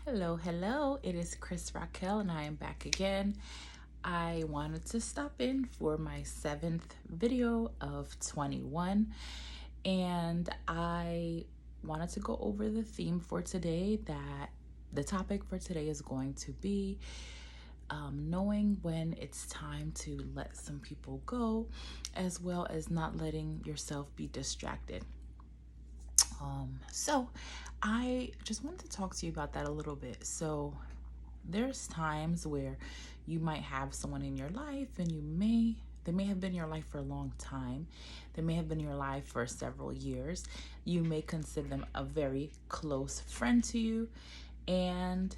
Hello, hello. It is Krystalracquel and I am back again. I wanted to stop in for my 7th video of 21 and I wanted to go over the theme for today. That the topic for today is going to be knowing when it's time to let some people go, as well as not letting yourself be distracted. So I just wanted to talk to you about that a little bit. So there's times where you might have someone in your life and they may have been in your life for a long time. They may have been in your life for several years. You may consider them a very close friend to you, and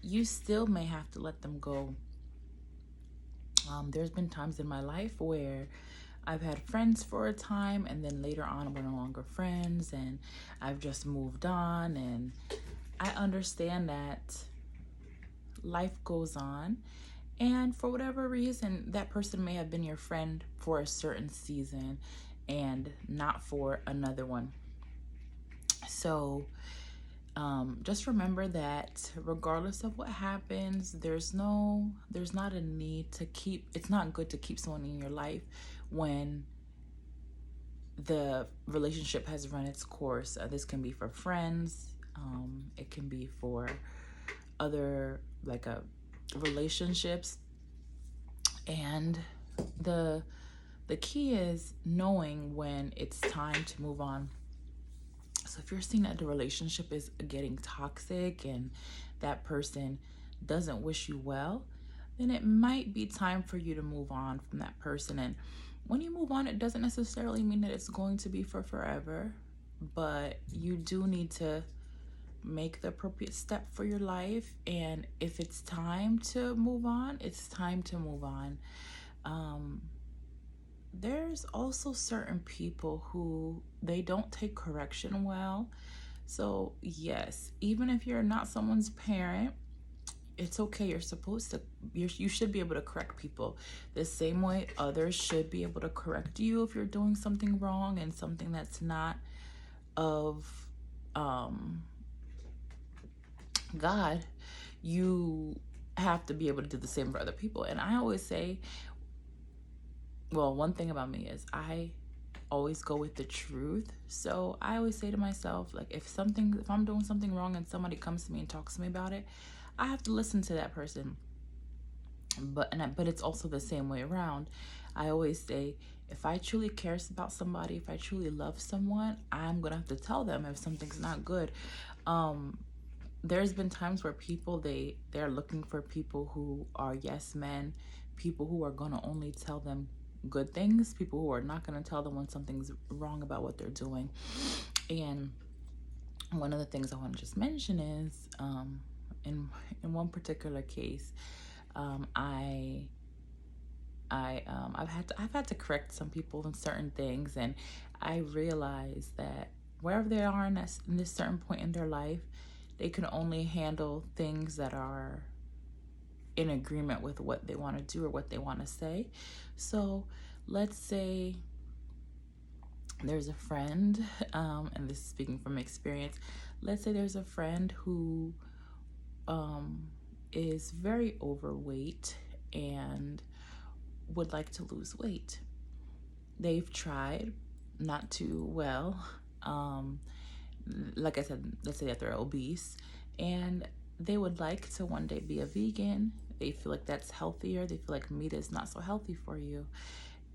you still may have to let them go. There's been times in my life where I've had friends for a time, and then later on we're no longer friends, and I've just moved on. And I understand that life goes on, and for whatever reason, that person may have been your friend for a certain season and not for another one. So just remember that regardless of what happens, there's not a need to keep, it's not good to keep someone in your life when the relationship has run its course. This can be for friends, it can be for other relationships, and the key is knowing when it's time to move on. So if you're seeing that the relationship is getting toxic and that person doesn't wish you well, then it might be time for you to move on from that person. And when you move on, it doesn't necessarily mean that it's going to be for forever, but you do need to make the appropriate step for your life. And if it's time to move on, it's time to move on. There's also certain people who they don't take correction well. So yes, even if you're not someone's parent, it's okay. You're supposed to, you should be able to correct people the same way others should be able to correct you if you're doing something wrong and something that's not of God. You have to be able to do the same for other people. And I always say, well, one thing about me is I always go with the truth. So I always say to myself, like, if I'm doing something wrong and somebody comes to me and talks to me about it, I have to listen to that person. But it's also the same way around. I always say, if I truly care about somebody, if I truly love someone, I'm gonna have to tell them if something's not good. There's been times where people they're looking for people who are yes men, people who are gonna only tell them good things, people who are not going to tell them when something's wrong about what they're doing. And one of the things I want to just mention is in one particular case, I've had to correct some people in certain things, and I realized that wherever they are in this certain point in their life, they can only handle things that are in agreement with what they want to do or what they want to say. So let's say there's a friend, and this is speaking from experience, let's say there's a friend who is very overweight and would like to lose weight. They've tried, not too well. Like I said, let's say that they're obese and they would like to one day be a vegan. They feel like that's healthier. They feel like meat is not so healthy for you.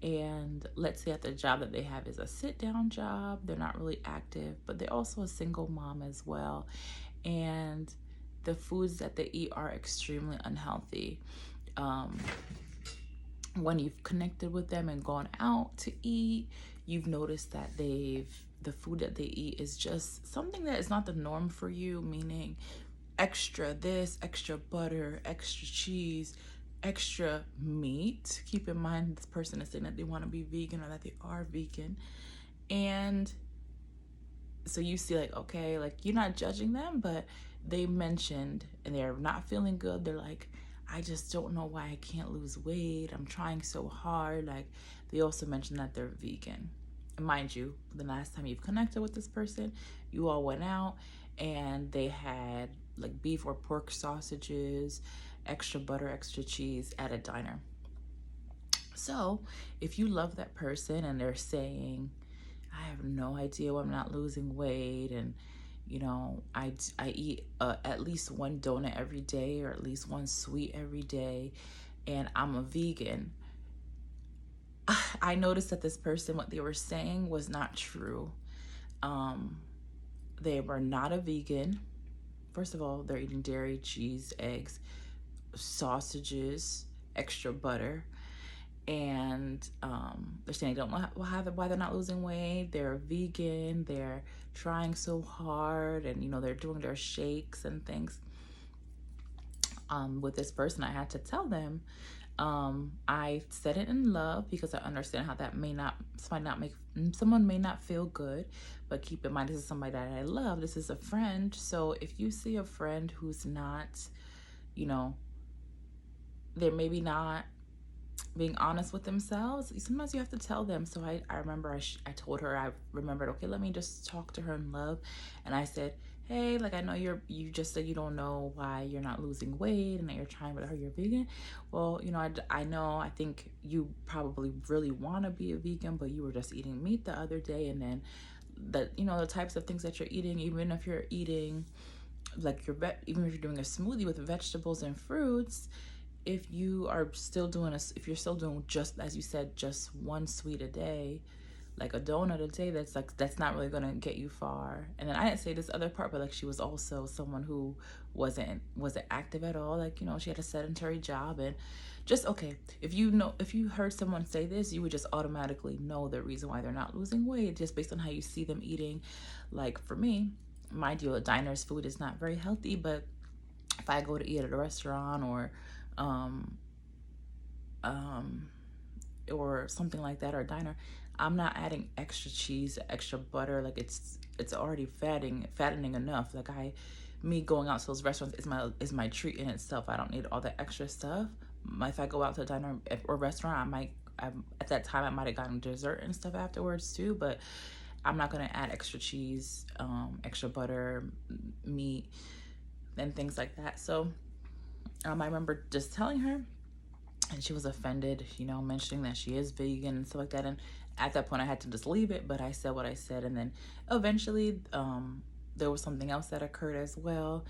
And let's say that the job that they have is a sit-down job. They're not really active, but they're also a single mom as well. And the foods that they eat are extremely unhealthy. When you've connected with them and gone out to eat, you've noticed that the food that they eat is just something that is not the norm for you, meaning extra this, extra butter, extra cheese, extra meat. Keep in mind this person is saying that they want to be vegan or that they are vegan. And so you see, like, okay, like, you're not judging them, but they mentioned and they're not feeling good. They're like, I just don't know why I can't lose weight. I'm trying so hard. Like, they also mentioned that they're vegan. And mind you, the last time you've connected with this person, you all went out and they had like beef or pork sausages, extra butter, extra cheese at a diner. So if you love that person and they're saying, I have no idea why I'm not losing weight, and you know, I eat at least one donut every day, or at least one sweet every day, and I'm a vegan. I noticed that this person, what they were saying was not true. Um, they were not a vegan. First of all, they're eating dairy, cheese, eggs, sausages, extra butter, and they're saying they don't know why they're not losing weight. They're vegan. They're trying so hard, and you know, they're doing their shakes and things. With this person, I had to tell them. I said it in love because I understand how that someone may not feel good, but keep in mind, this is somebody that I love. This is a friend. So if you see a friend who's not, you know, they're maybe not being honest with themselves, sometimes you have to tell them. So I remember I told her, I remembered, okay, let me just talk to her in love. And I said, hey, like, I know you just said you don't know why you're not losing weight and that you're trying, but you're vegan. Well, you know, I think you probably really want to be a vegan, but you were just eating meat the other day. And then you know, the types of things that you're eating, even if you're eating like even if you're doing a smoothie with vegetables and fruits, if you're still doing just, as you said, just one sweet a day, like a donut a day, that's not really gonna get you far. And then I didn't say this other part, but like, she was also someone who wasn't active at all. Like, you know, she had a sedentary job, and just, okay, if you heard someone say this, you would just automatically know the reason why they're not losing weight just based on how you see them eating. Like for me, mind you, a diner's food is not very healthy, but if I go to eat at a restaurant um, um, or something like that, or a diner, I'm not adding extra cheese, extra butter. Like, it's already fattening enough. Like, me going out to those restaurants is my treat in itself. I don't need all the extra stuff. If I go out to a diner or restaurant, at that time I might have gotten dessert and stuff afterwards too, but I'm not gonna add extra cheese, extra butter, meat, and things like that. So I remember just telling her, and she was offended, you know, mentioning that she is vegan and stuff like that. And at that point, I had to just leave it, but I said what I said. And then eventually, there was something else that occurred as well.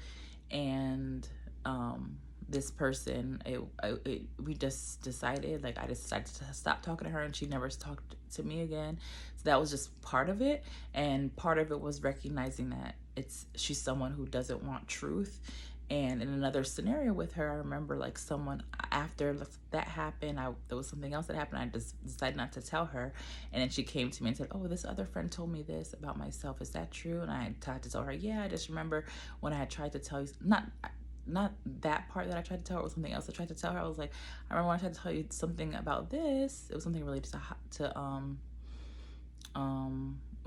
And this person, we just decided, like, I decided to stop talking to her, and she never talked to me again. So that was just part of it. And part of it was recognizing that she's someone who doesn't want truth. And in another scenario with her, I remember, like, someone, after that happened, there was something else that happened. I just decided not to tell her. And then she came to me and said, oh, this other friend told me this about myself. Is that true? And I tried to tell her, yeah, I just remember when I had tried to tell you, not that part that I tried to tell her, it was something else I tried to tell her. I was like, I remember when I tried to tell you something about this. It was something related to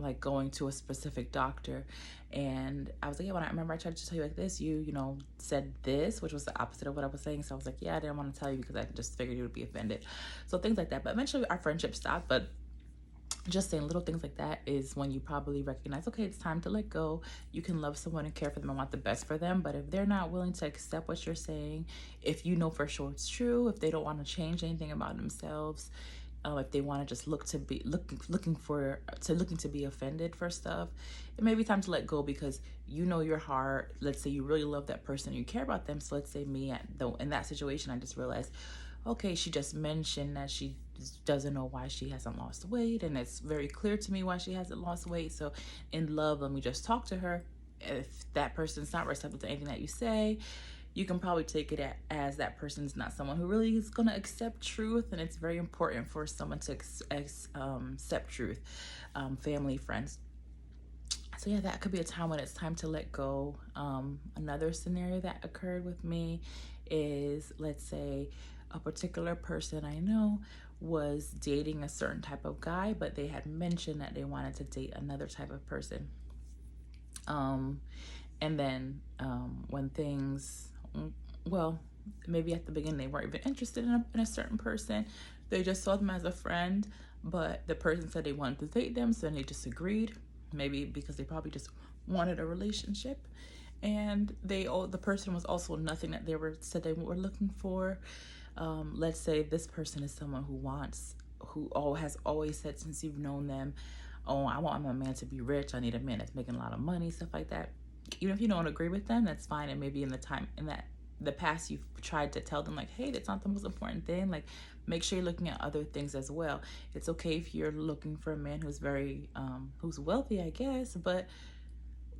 like going to a specific doctor. And I was like, yeah, when I remember I tried to tell you like this, you know, said this, which was the opposite of what I was saying. So I was like, yeah, I didn't want to tell you because I just figured you would be offended. So things like that. But eventually our friendship stopped. But just saying, little things like that is when you probably recognize, okay, it's time to let go. You can love someone and care for them and want the best for them, but if they're not willing to accept what you're saying, if you know for sure it's true, if they don't want to change anything about themselves, if they want to just looking to be offended for stuff, it may be time to let go, because you know your heart. Let's say you really love that person, you care about them. So let's say me, in that situation, I just realized, okay, she just mentioned that she doesn't know why she hasn't lost weight, and it's very clear to me why she hasn't lost weight. So in love, let me just talk to her. If that person's not receptive to anything that you say, you can probably take it as that person's not someone who really is going to accept truth. And it's very important for someone to accept truth, family, friends. So yeah, that could be a time when it's time to let go. Another scenario that occurred with me is, let's say a particular person I know was dating a certain type of guy, but they had mentioned that they wanted to date another type of person. And then when things, well, maybe at the beginning they weren't even interested in a certain person. They just saw them as a friend, but the person said they wanted to date them, so then they disagreed. Maybe because they probably just wanted a relationship, and the person was also nothing that they were looking for. Let's say this person is someone who has always said since you've known them, oh, I want my man to be rich. I need a man that's making a lot of money, stuff like that. Even if you don't agree with them, that's fine. And maybe in the past, you've tried to tell them like, hey, that's not the most important thing. Like, make sure you're looking at other things as well. It's okay if you're looking for a man who's who's wealthy, I guess, but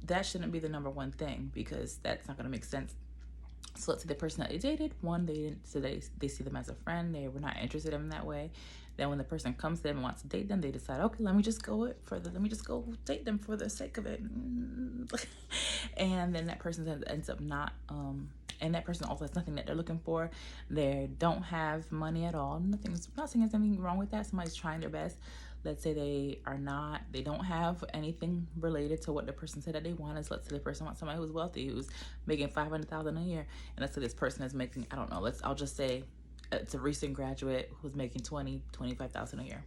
that shouldn't be the number one thing, because that's not going to make sense. So let's say the person that they dated, they see them as a friend. They were not interested in them that way. Then when the person comes to them and wants to date them, they decide, okay, let me just go date them for the sake of it. And then that person ends up not, and that person also has nothing that they're looking for. They don't have money at all. Not saying there's anything wrong with that. Somebody's trying their best. Let's say they don't have anything related to what the person said that they want. Let's say the person wants somebody who's wealthy, who's making $500,000 a year. And let's say this person is making, I don't know, I'll just say it's a recent graduate who's making $25,000 a year.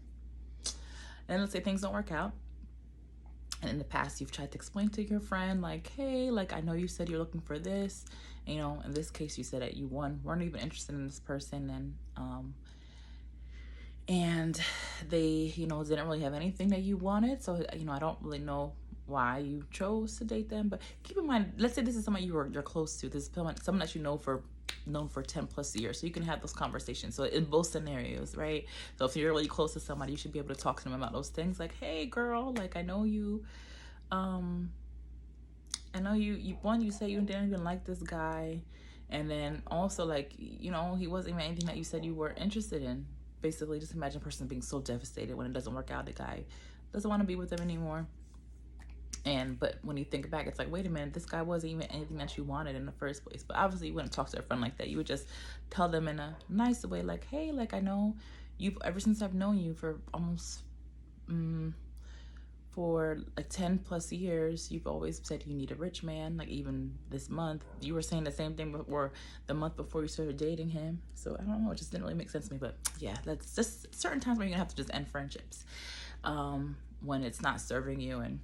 And let's say things don't work out. And in the past, you've tried to explain to your friend, like, hey, like, I know you said you're looking for this. You know, in this case, you said that you weren't even interested in this person. And they, didn't really have anything that you wanted. So, I don't really know why you chose to date them. But keep in mind, let's say this is someone you're close to. This is someone that you know known for 10 plus years. So you can have those conversations. So in both scenarios, right? So if you're really close to somebody, you should be able to talk to them about those things. Like, hey, girl, like, I know you say you didn't even like this guy. And then also, like, he wasn't even anything that you said you were interested in. Basically, just imagine a person being so devastated when it doesn't work out. The guy doesn't want to be with them anymore. But when you think back, it's like, wait a minute, this guy wasn't even anything that you wanted in the first place. But obviously, you wouldn't talk to a friend like that. You would just tell them in a nice way, like, hey, like, I know ever since I've known you for almost for like 10 plus years, you've always said you need a rich man. Like, even this month, you were saying the same thing before, the month before you started dating him. So I don't know, it just didn't really make sense to me. But yeah, that's just certain times where you're gonna have to just end friendships when it's not serving you. And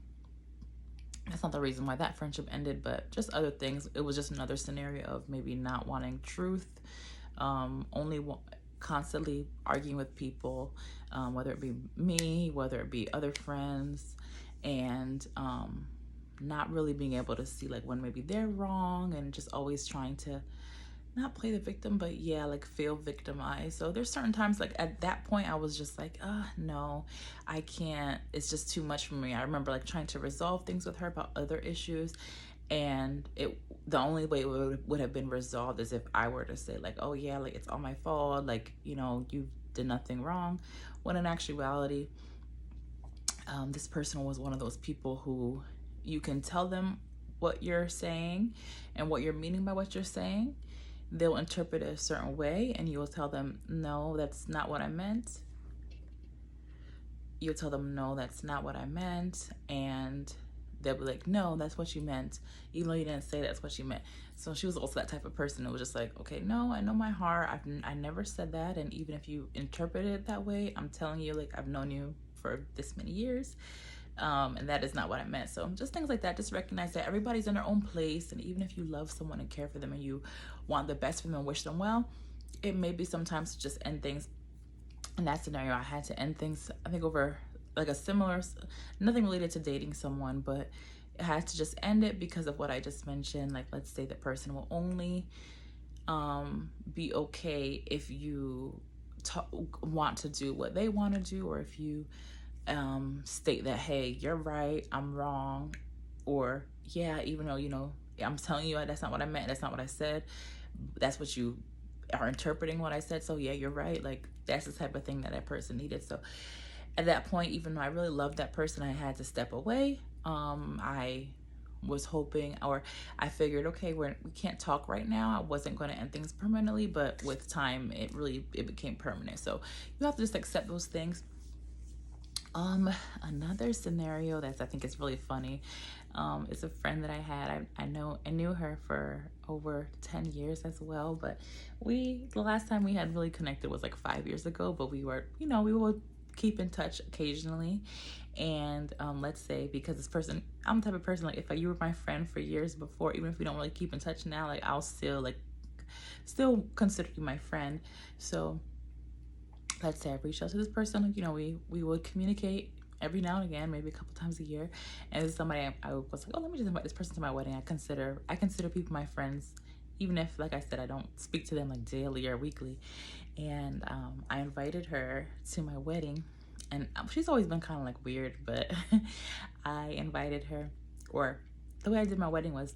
that's not the reason why that friendship ended, but just other things. It was just another scenario of maybe not wanting truth, constantly arguing with people, whether it be me, whether it be other friends, and not really being able to see like when maybe they're wrong, and just always trying to not play the victim, but yeah, like feel victimized. So there's certain times, like at that point, I was just like, no, I can't. It's just too much for me. I remember like trying to resolve things with her about other issues, and the only way it would have been resolved is if I were to say like, oh yeah, like it's all my fault, like, you did nothing wrong. When in actuality, this person was one of those people who you can tell them what you're saying and what you're meaning by what you're saying. They'll interpret it a certain way, and you will tell them, no, that's not what I meant. You'll tell them, no, that's not what I meant. And they'll be like, no, that's what you meant, even though you didn't say that's what you meant. So she was also that type of person. It was just like, okay, no, I know my heart. I never said that. And even if you interpret it that way, I'm telling you, like, I've known you for this many years. And that is not what I meant. So just things like that. Just recognize that everybody's in their own place. And even if you love someone and care for them and you want the best for them and wish them well, it may be sometimes to just end things. In that scenario, I had to end things, I think, over like a similar, nothing related to dating someone, but I had to just end it because of what I just mentioned. Like, let's say the person will only be okay if you want to do what they want to do, or if you state that, hey, you're right, I'm wrong, or yeah, even though I'm telling you that's not what I meant, that's not what I said, that's what you are interpreting what I said, so yeah, you're right. Like, that's the type of thing that person needed. So at that point, even though I really loved that person, I had to step away. I was hoping, or I figured, okay, we can't talk right now. I wasn't going to end things permanently, but with time it became permanent. So you have to just accept those things. Another scenario that I think is really funny, is a friend that I had. I knew her for over 10 years as well, but the last time we had really connected was like 5 years ago, but we were keep in touch occasionally. And let's say, because this person, I'm the type of person, like, if you were my friend for years before, even if we don't really keep in touch now, like, I'll still consider you my friend. So let's say I reached out to this person, like, you know, we would communicate every now and again, maybe a couple times a year. And this is somebody I was like, oh, let me just invite this person to my wedding. I consider people my friends, even if, like I said, I don't speak to them like daily or weekly. And I invited her to my wedding, and she's always been kind of like weird, but I invited her, or the way I did my wedding was,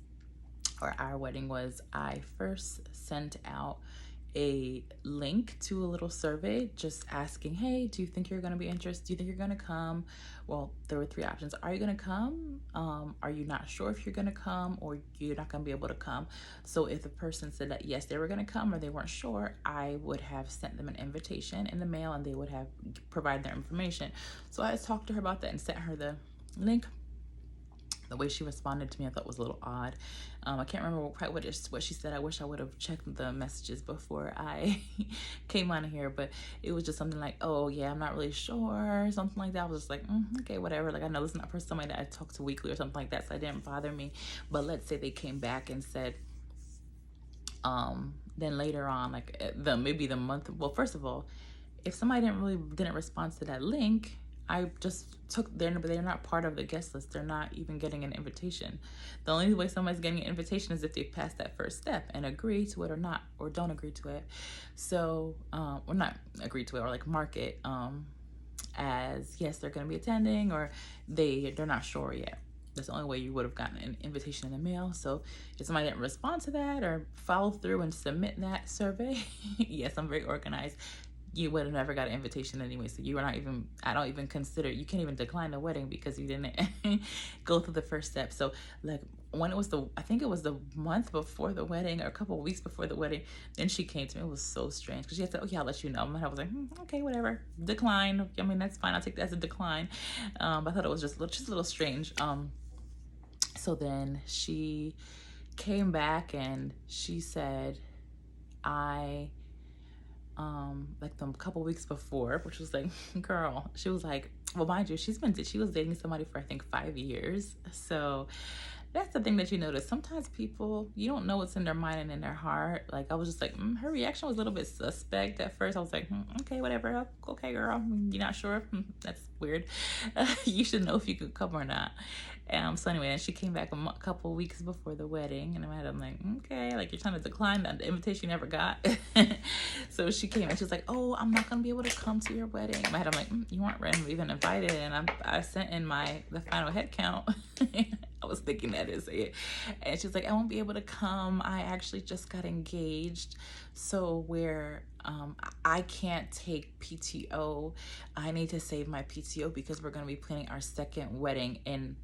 or our wedding was, I first sent out a link to a little survey just asking, hey, do you think you're going to be interested? Do you think you're going to come? Well, there were 3 options. Are you going to come? Are you not sure if you're going to come, or you're not going to be able to come? So if the person said that yes, they were going to come, or they weren't sure, I would have sent them an invitation in the mail, and they would have provided their information. So I talked to her about that and sent her the link. The way she responded to me, I thought was a little odd. I can't remember quite what she said. I wish I would have checked the messages before I came on here, but it was just something like, oh yeah, I'm not really sure, something like that. I was just like, okay, whatever. Like, I know this is not for somebody that I talk to weekly or something like that, so it didn't bother me. But let's say they came back and said, then later on, like maybe the month, well, first of all, if somebody didn't respond to that link, I just they're not part of the guest list. They're not even getting an invitation. The only way somebody's getting an invitation is if they pass that first step and agree to it, or not, or don't agree to it. So, or not agree to it, or like mark it as yes, they're going to be attending, or they're not sure yet. That's the only way you would have gotten an invitation in the mail. So if somebody didn't respond to that or follow through and submit that survey, yes, I'm very organized, you would have never got an invitation anyway. So you were not even, I don't even consider, you can't even decline the wedding because you didn't go through the first step. So like when it was I think it was the month before the wedding, or a couple of weeks before the wedding, then she came to me. It was so strange because she had said, okay, I'll let you know. And I was like, okay, whatever, decline. I mean, that's fine. I'll take that as a decline. But I thought it was just a little strange. So then she came back and she said, like the couple weeks before, which was like, girl, she was like, well, mind you, she was dating somebody for I think 5 years. So that's the thing that you notice. Sometimes people, you don't know what's in their mind and in their heart. Like, I was just like, her reaction was a little bit suspect at first. I was like, okay, whatever. Okay, girl, you're not sure? That's weird. You should know if you could come or not. So anyway, and she came back a couple weeks before the wedding, and I'm like, okay, like, you're trying to decline the invitation you never got. So she came and she was like, oh, I'm not gonna be able to come to your wedding. I'm like, you weren't even invited, and I sent in the final head count. I was thinking that is it. And she's like, I won't be able to come. I actually just got engaged. So I can't take PTO. I need to save my PTO because we're going to be planning our second wedding in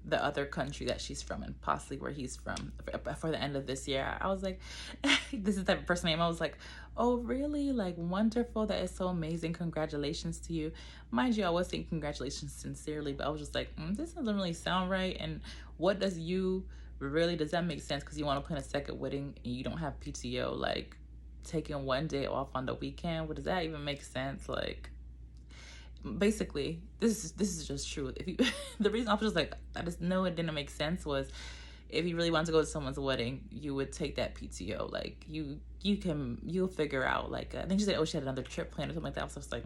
the other country that she's from, and possibly where he's from, for the end of this year. I was like, this is the type of person I am. I was like, oh, really? Like, wonderful. That is so amazing. Congratulations to you. Mind you, I was saying congratulations sincerely, but I was just like, this doesn't really sound right. And what does that make sense? Because you want to plan a second wedding and you don't have PTO, like taking one day off on the weekend. What does that even make sense? Like, basically, this is just true. If you the reason I was just like, I just know it didn't make sense, was if you really want to go to someone's wedding, you would take that PTO. Like, you'll figure out, like, I think she said, oh, she had another trip planned or something like that. So I was like,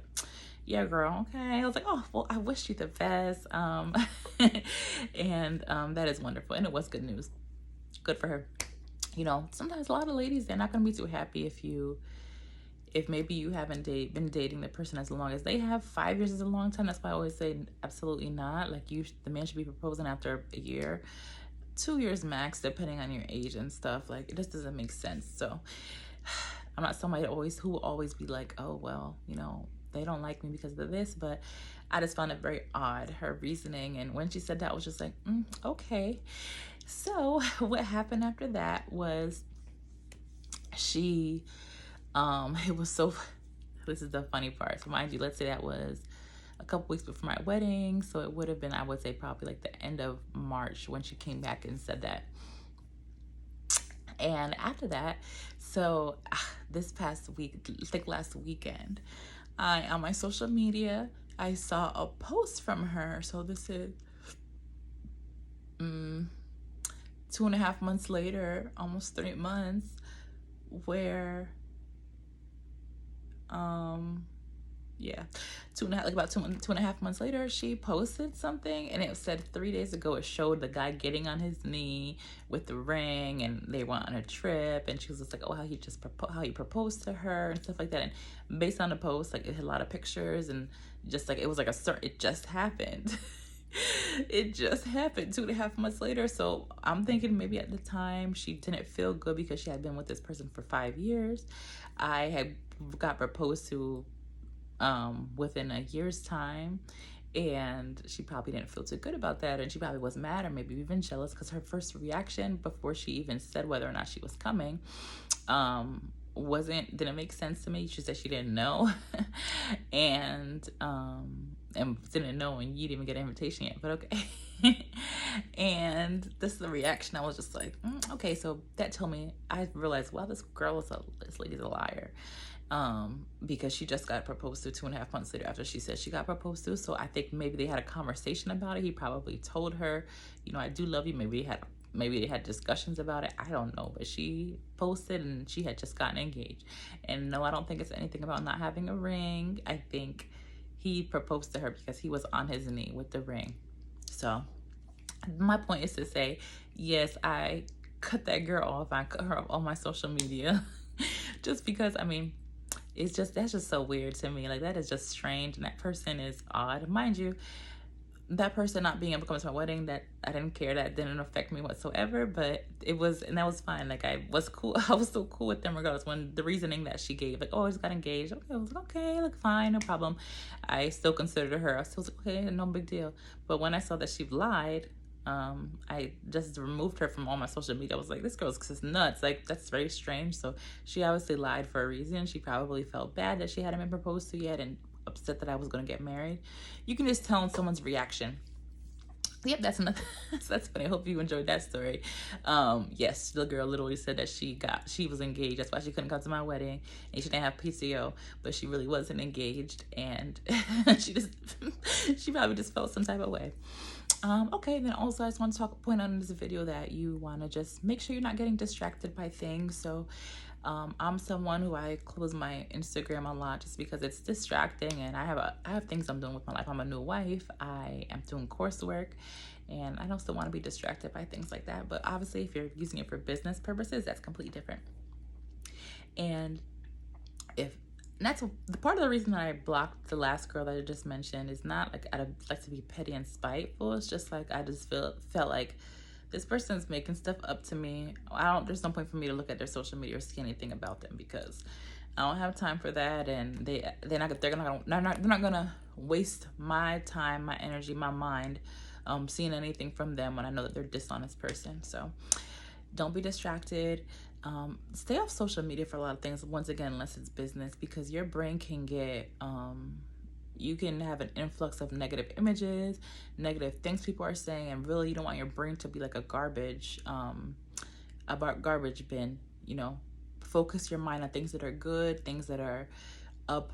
yeah, girl, okay. I was like, oh, well, I wish you the best. And that is wonderful, and it was good news. Good for her. You know, sometimes a lot of ladies, they're not going to be too happy if maybe you haven't been dating the person as long as they have. 5 years is a long time. That's why I always say absolutely not. Like, the man should be proposing after a year, 2 years max, depending on your age and stuff. Like, it just doesn't make sense. So I'm not somebody who will always be like, oh, well, you know, they don't like me because of this. But I just found it very odd, her reasoning. And when she said that, I was just like, okay. So what happened after that was it was so, this is the funny part. So mind you, let's say that was a couple weeks before my wedding. So it would have been, I would say, probably like the end of March when she came back and said that. And after that, so this past week, like last weekend, on my social media, I saw a post from her. So this is 2.5 months later, almost 3 months, where yeah, about 2.5 months later, she posted something, and it said 3 days ago. It showed the guy getting on his knee with the ring, and they went on a trip, and she was just like, oh, how he proposed to her and stuff like that. And based on the post, like, it had a lot of pictures, and just like, it was like it just happened. It just happened 2.5 months later. So I'm thinking maybe at the time she didn't feel good because she had been with this person for 5 years. I had got proposed to within a year's time, and she probably didn't feel too good about that, and she probably was mad or maybe even jealous, because her first reaction before she even said whether or not she was coming didn't make sense to me. She said she didn't know and didn't know, and you didn't even get an invitation yet, but okay. And this is the reaction. I was just like, okay. So that told me, I realized, wow, this lady's a liar, because she just got proposed to 2.5 months later after she said she got proposed to. So I think maybe they had a conversation about it. He probably told her, I do love you. Maybe they had discussions about it. I don't know. But she posted, and she had just gotten engaged. And no, I don't think it's anything about not having a ring. I think he proposed to her because he was on his knee with the ring. So my point is to say, yes, I cut that girl off. I cut her off on my social media just because, that's just so weird to me. Like, that is just strange, and that person is odd. Mind you, that person not being able to come to my wedding, that I didn't care. That didn't affect me whatsoever. But that was fine. Like, I was cool. I was so cool with them regardless. When the reasoning that she gave, like, oh, I just got engaged. Okay, I was like, okay, like, fine, no problem. I still considered her. I still was like, okay, no big deal. But when I saw that she lied, I just removed her from all my social media. I was like, this girl's just nuts. Like, that's very strange. So she obviously lied for a reason. She probably felt bad that she hadn't been proposed to yet, and upset that I was going to get married. You can just tell in someone's reaction. Yep, that's enough. That's funny. I hope you enjoyed that story. Yes, the girl literally said that she was engaged. That's why she couldn't come to my wedding, and she didn't have PTO, but she really wasn't engaged, and she probably just felt some type of way. Okay, then also I just want to point out in this video that you want to just make sure you're not getting distracted by things. So I'm someone who I close my Instagram a lot just because it's distracting, and I have things I'm doing with my life. I'm a new wife. I am doing coursework, and I don't still want to be distracted by things like that. But obviously, if you're using it for business purposes, that's completely different. And that's the part of the reason that I blocked the last girl that I just mentioned is not like I'd like to be petty and spiteful. It's just like I just felt like this person's making stuff up to me. There's no point for me to look at their social media or see anything about them, because I don't have time for that, and they're not gonna waste my time, my energy, my mind, seeing anything from them when I know that they're a dishonest person. So don't be distracted. Stay off social media for a lot of things, once again, unless it's business, because your brain can get you can have an influx of negative images, negative things people are saying, and really you don't want your brain to be like a garbage bin. Focus your mind on things that are good, things that are up,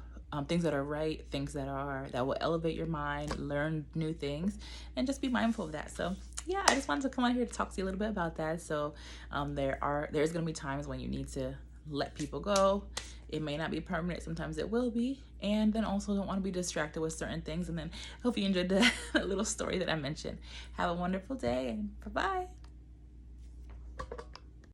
things that are right, things that will elevate your mind, learn new things, and just be mindful of that. So yeah, I just wanted to come on here to talk to you a little bit about that. So there's gonna be times when you need to let people go. It may not be permanent, sometimes it will be. And then also don't want to be distracted with certain things. And then hope you enjoyed the little story that I mentioned. Have a wonderful day, and bye-bye.